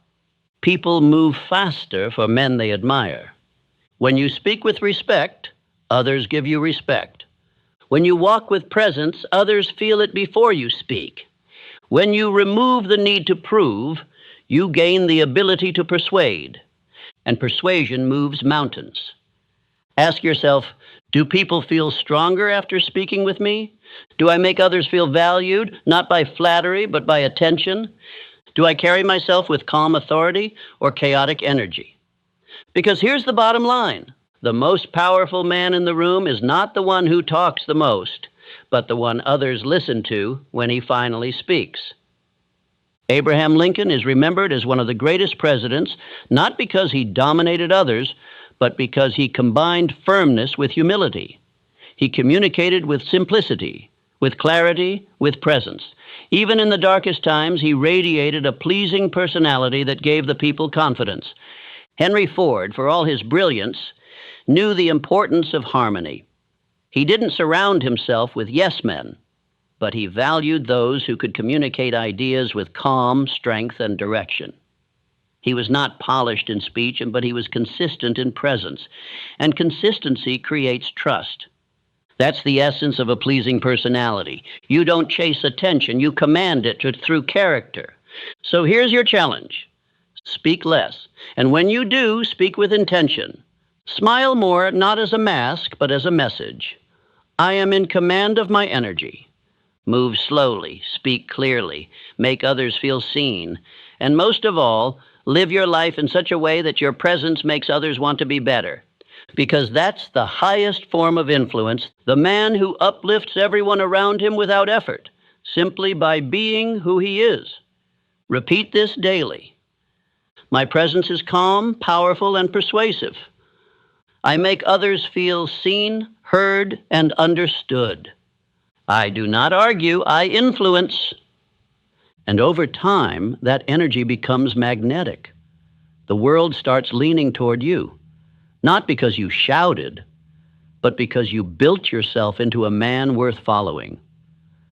People move faster for men they admire. When you speak with respect, others give you respect. When you walk with presence, others feel it before you speak. When you remove the need to prove, you gain the ability to persuade. And persuasion moves mountains. Ask yourself, do people feel stronger after speaking with me? Do I make others feel valued, not by flattery, but by attention? Do I carry myself with calm authority or chaotic energy? Because here's the bottom line. The most powerful man in the room is not the one who talks the most, but the one others listen to when he finally speaks. Abraham Lincoln is remembered as one of the greatest presidents, not because he dominated others, but because he combined firmness with humility. He communicated with simplicity, with clarity, with presence. Even in the darkest times, he radiated a pleasing personality that gave the people confidence. Henry Ford, for all his brilliance, knew the importance of harmony. He didn't surround himself with yes men, but he valued those who could communicate ideas with calm, strength, and direction. He was not polished in speech, but he was consistent in presence, and consistency creates trust. That's the essence of a pleasing personality. You don't chase attention, you command it through character. So here's your challenge. Speak less, and when you do, speak with intention. Smile more, not as a mask, but as a message. I am in command of my energy. Move slowly, speak clearly, make others feel seen, and most of all, live your life in such a way that your presence makes others want to be better. Because that's the highest form of influence, the man who uplifts everyone around him without effort, simply by being who he is. Repeat this daily. My presence is calm, powerful, and persuasive. I make others feel seen, heard, and understood. I do not argue, I influence. And over time, that energy becomes magnetic. The world starts leaning toward you, not because you shouted, but because you built yourself into a man worth following.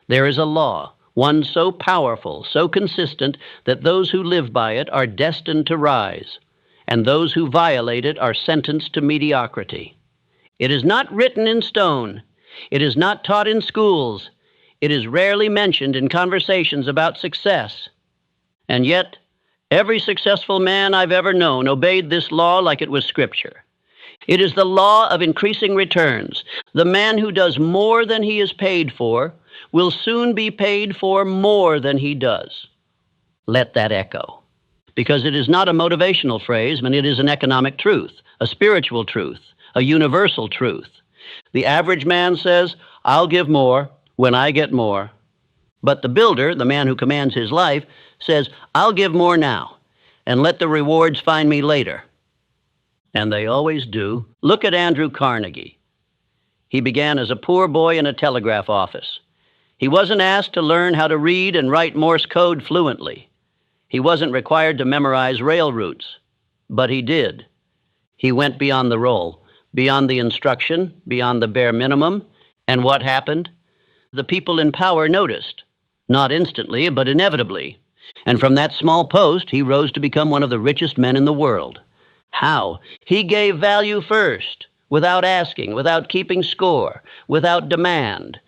There is a law, one so powerful, so consistent, that those who live by it are destined to rise, and those who violate it are sentenced to mediocrity. It is not written in stone. It is not taught in schools. It is rarely mentioned in conversations about success. And yet, every successful man I've ever known obeyed this law like it was scripture. It is the law of increasing returns. The man who does more than he is paid for will soon be paid for more than he does. Let that echo. Because it is not a motivational phrase, but it is an economic truth, a spiritual truth, a universal truth. The average man says, I'll give more when I get more. But the builder, the man who commands his life, says, I'll give more now, and let the rewards find me later. And they always do. Look at Andrew Carnegie. He began as a poor boy in a telegraph office. He wasn't asked to learn how to read and write Morse code fluently. He wasn't required to memorize rail routes, but he did. He went beyond the role, beyond the instruction, beyond the bare minimum. And what happened? The people in power noticed, not instantly, but inevitably. And from that small post, he rose to become one of the richest men in the world. How? He gave value first, without asking, without keeping score, without demand.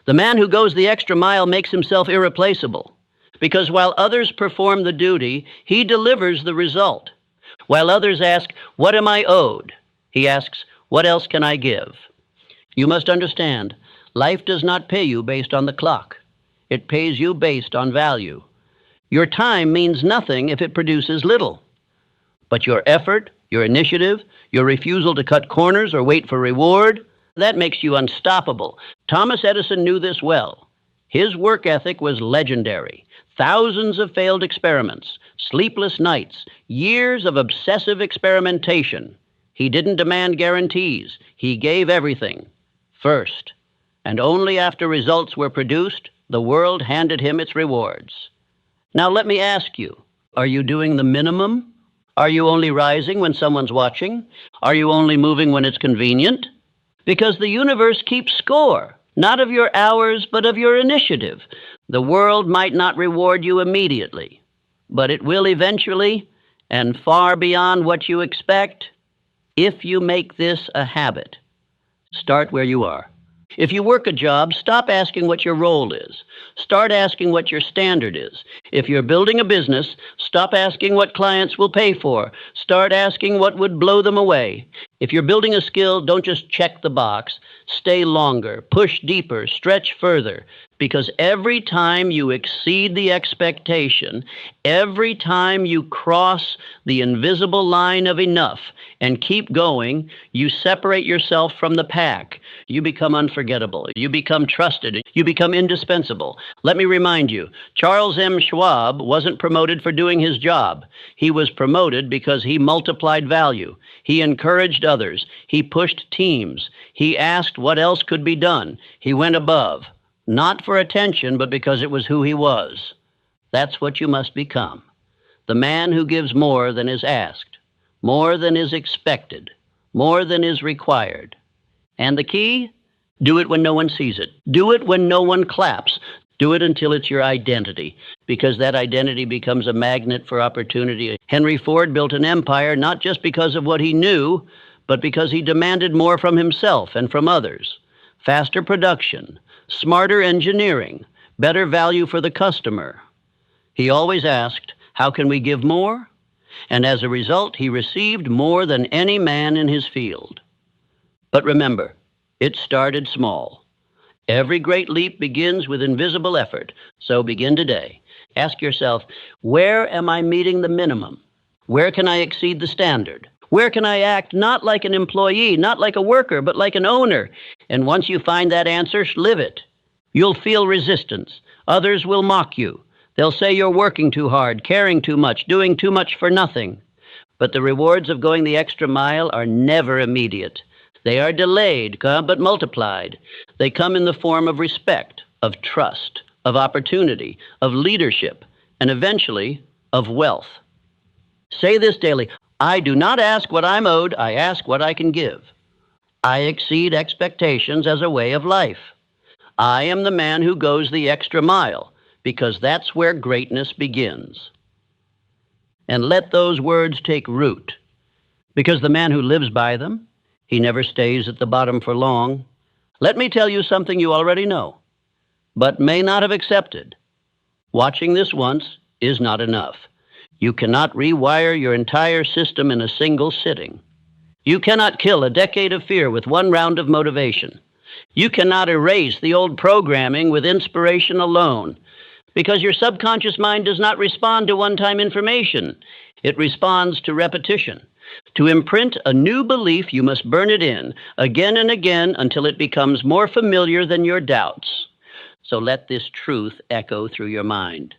The man who goes the extra mile makes himself irreplaceable, because while others perform the duty, he delivers the result. While others ask, what am I owed? He asks, what else can I give? You must understand, life does not pay you based on the clock. It pays you based on value. Your time means nothing if it produces little. But your effort, your initiative, your refusal to cut corners or wait for reward, that makes you unstoppable. Thomas Edison knew this well. His work ethic was legendary. Thousands of failed experiments, sleepless nights, years of obsessive experimentation. He didn't demand guarantees. He gave everything first. and only after results were produced, the world handed him its rewards. Now let me ask you, are you doing the minimum? Are you only rising when someone's watching? Are you only moving when it's convenient? Because the universe keeps score, not of your hours, but of your initiative. The world might not reward you immediately, but it will eventually, and far beyond what you expect, if you make this a habit. Start where you are. If you work a job, stop asking what your role is. Start asking what your standard is. If you're building a business, stop asking what clients will pay for. Start asking what would blow them away. If you're building a skill, don't just check the box. Stay longer, push deeper, stretch further. Because every time you exceed the expectation, every time you cross the invisible line of enough and keep going, you separate yourself from the pack. You become unforgettable. You become trusted. You become indispensable. Let me remind you, Charles M. Schwab wasn't promoted for doing his job. He was promoted because he multiplied value. He encouraged others. He pushed teams. He asked what else could be done. He went above. Not for attention, but because it was who he was. That's what you must become. The man who gives more than is asked, more than is expected, more than is required. And the key? Do it when no one sees it. Do it when no one claps. Do it until it's your identity, because that identity becomes a magnet for opportunity. Henry Ford built an empire not just because of what he knew, but because he demanded more from himself and from others. Faster production, smarter engineering, better value for the customer. He always asked, how can we give more? And as a result, he received more than any man in his field. But remember, it started small. Every great leap begins with invisible effort, so begin today. Ask yourself, where am I meeting the minimum? Where can I exceed the standard? Where can I act not like an employee, not like a worker, but like an owner? And once you find that answer, live it. You'll feel resistance. Others will mock you. They'll say you're working too hard, caring too much, doing too much for nothing. But the rewards of going the extra mile are never immediate. They are delayed, but multiplied. They come in the form of respect, of trust, of opportunity, of leadership, and eventually of wealth. Say this daily. I do not ask what I'm owed, I ask what I can give. I exceed expectations as a way of life. I am the man who goes the extra mile, because that's where greatness begins. And let those words take root, because the man who lives by them, he never stays at the bottom for long. Let me tell you something you already know, but may not have accepted. Watching this once is not enough. You cannot rewire your entire system in a single sitting. You cannot kill a decade of fear with one round of motivation. You cannot erase the old programming with inspiration alone, because your subconscious mind does not respond to one-time information. It responds to repetition. To imprint a new belief, you must burn it in again and again until it becomes more familiar than your doubts. So let this truth echo through your mind.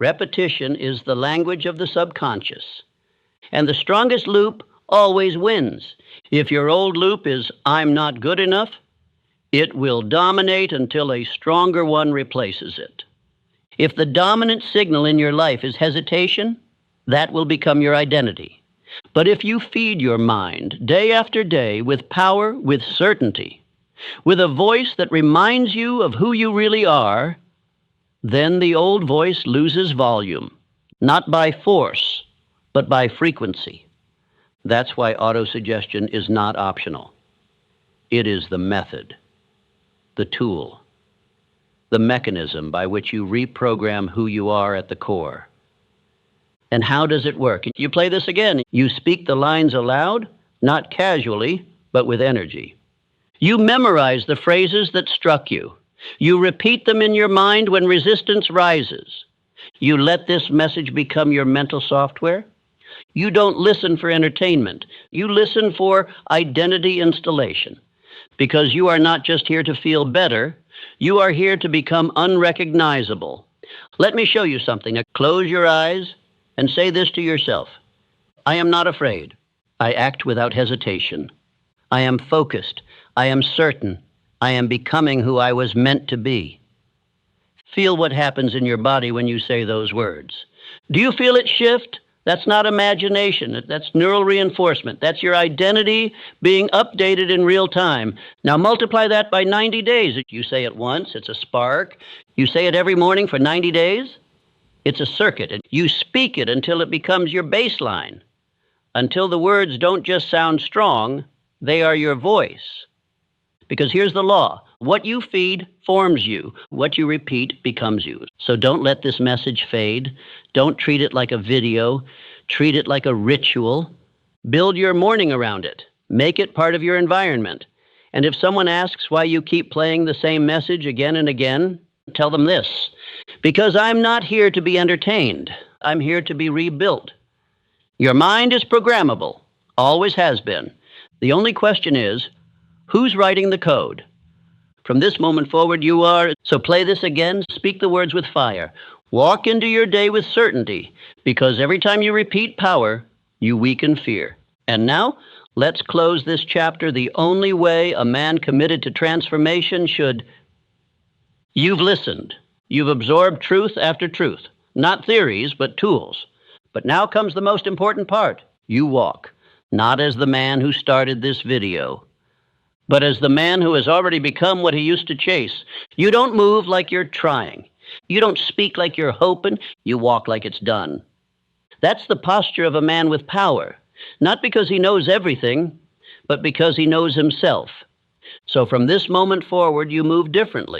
Repetition is the language of the subconscious, and the strongest loop always wins. If your old loop is, I'm not good enough, it will dominate until a stronger one replaces it. If the dominant signal in your life is hesitation, that will become your identity. But if you feed your mind day after day with power, with certainty, with a voice that reminds you of who you really are, then the old voice loses volume, not by force, but by frequency. That's why autosuggestion is not optional. It is the method, the tool, the mechanism by which you reprogram who you are at the core. And how does it work? You play this again. You speak the lines aloud, not casually, but with energy. You memorize the phrases that struck you. You repeat them in your mind when resistance rises. You let this message become your mental software. You don't listen for entertainment. You listen for identity installation. Because you are not just here to feel better, you are here to become unrecognizable. Let me show you something. Close your eyes and say this to yourself. I am not afraid. I act without hesitation. I am focused. I am certain. I am becoming who I was meant to be. Feel what happens in your body when you say those words. Do you feel it shift? That's not imagination. That's neural reinforcement. That's your identity being updated in real time. Now multiply that by 90 days. You say it once, it's a spark. You say it every morning for 90 days, it's a circuit. And you speak it until it becomes your baseline. Until the words don't just sound strong, they are your voice. Because here's the law. What you feed forms you. What you repeat becomes you. So don't let this message fade. Don't treat it like a video. Treat it like a ritual. Build your morning around it. Make it part of your environment. And if someone asks why you keep playing the same message again and again, tell them this. Because I'm not here to be entertained. I'm here to be rebuilt. Your mind is programmable. Always has been. The only question is, who's writing the code? From this moment forward, you are. So play this again. Speak the words with fire. Walk into your day with certainty, because every time you repeat power, you weaken fear. And now, let's close this chapter the only way a man committed to transformation should. You've listened. You've absorbed truth after truth. Not theories, but tools. But now comes the most important part. You walk, not as the man who started this video, but as the man who has already become what he used to chase. You don't move like you're trying. You don't speak like you're hoping. You walk like it's done. That's the posture of a man with power, not because he knows everything, but because he knows himself. So from this moment forward, you move differently.